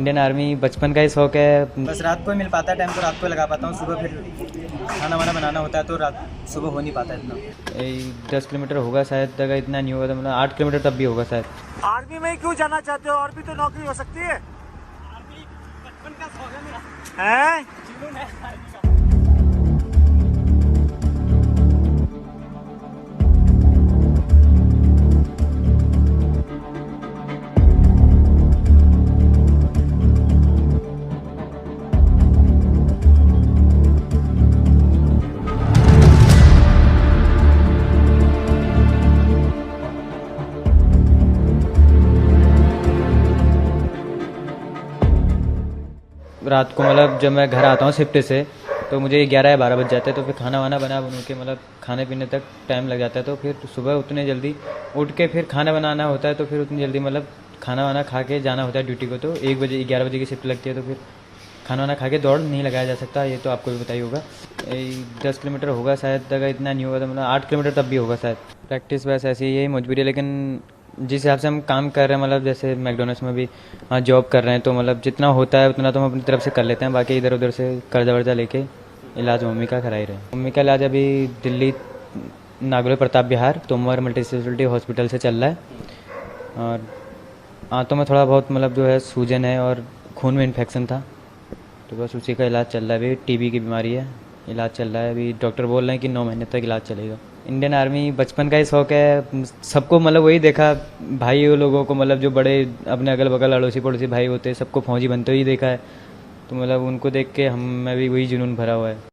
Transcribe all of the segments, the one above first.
Indian army बचपन का ही शौक़ है। बस रात को ही मिल पाता है टाइम, तो रात को लगा पाता हूँ। सुबह फिर खाना वाना बनाना होता है तो रात सुबह हो नहीं पाता इतना। 10 किलोमीटर होगा शायद, अगर इतना नहीं होगा तो मतलब 8 किलोमीटर तब भी होगा शायद। आर्मी में क्यों जाना चाहते हो? और भी तो नौकरी हो सकती है। आर्मी बचपन का शौक है मेरा। हैं? जुनून है आर्मी का। रात को मतलब जब मैं घर आता हूँ शिफ्ट से तो मुझे 11 या 12 बज जाते हैं, तो फिर खाना वाना बना के मतलब खाने पीने तक टाइम लग जाता है। तो फिर सुबह उतने जल्दी उठ के फिर खाना बनाना होता है, तो फिर उतनी जल्दी मतलब खाना वाना खा के जाना होता है ड्यूटी को। तो 1 बजे 11 बजे की शिफ्ट लगती है, तो फिर खाना वाना खा के दौड़ नहीं लगाया जा सकता, ये तो आपको भी पता ही होगा। 10 किलोमीटर होगा शायद, अगर इतना नहीं होगा तो मतलब 8 किलोमीटर तब भी होगा शायद। प्रैक्टिस वैसे ऐसी ही है, मजबूरी है, लेकिन जिस हिसाब से हम काम कर रहे हैं, मतलब जैसे मैकडोनल्ड्स में भी जॉब कर रहे हैं, तो मतलब जितना होता है उतना तो हम अपनी तरफ से कर लेते हैं। बाकी इधर उधर से कर्जा वर्जा लेके इलाज मम्मी का करा ही रहे हैं। मम्मी का इलाज अभी दिल्ली नागौर प्रताप विहार तोमर मल्टी स्पेशलिटी हॉस्पिटल से चल रहा है। और आंतों में थोड़ा बहुत मतलब जो है सूजन है और खून में इन्फेक्शन था, तो बस उसी का इलाज चल रहा है। अभी टीबी की बीमारी है, इलाज चल रहा है। अभी डॉक्टर बोल रहे हैं कि 9 महीने तक इलाज चलेगा। इंडियन आर्मी बचपन का ही शौक़ है सबको, मतलब वही देखा भाई लोगों को, मतलब जो बड़े अपने अगल बगल अड़ोसी पड़ोसी भाई होते हैं सबको फौजी बनते हुए ही देखा है, तो मतलब उनको देख के हम में भी वही जुनून भरा हुआ है।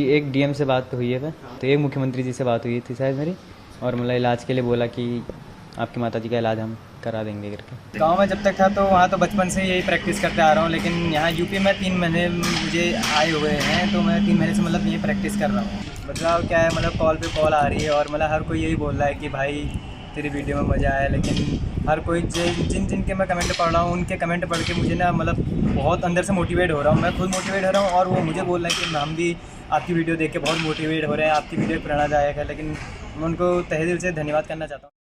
एक डीएम से बात हुई है, तो एक मुख्यमंत्री जी से बात हुई थी शायद मेरी, और मतलब इलाज के लिए बोला कि आपकी माता जी का इलाज हम करा देंगे करके। गांव में जब तक था तो वहाँ तो बचपन से यही प्रैक्टिस करते आ रहा हूँ, लेकिन यहाँ यूपी में 3 महीने मुझे आए हुए हैं, तो मैं 3 महीने से मतलब यही प्रैक्टिस कर रहा हूँ। बदलाव क्या है, मतलब कॉल पे कॉल आ रही है और मतलब हर कोई यही बोल रहा है कि भाई तेरी वीडियो में मज़ा आया, लेकिन हर कोई जिन जिन के मैं कमेंट पढ़ रहा हूँ उनके कमेंट पढ़ के मुझे ना मतलब बहुत अंदर से मोटिवेट हो रहा हूँ। मैं खुद मोटिवेट हो रहा हूँ और वो मुझे बोल रहे हैं कि हम भी आपकी वीडियो देख के बहुत मोटिवेट हो रहे हैं, आपकी वीडियो प्रेरणादायक है। लेकिन मैं उनको तहे दिल से धन्यवाद करना चाहता हूँ।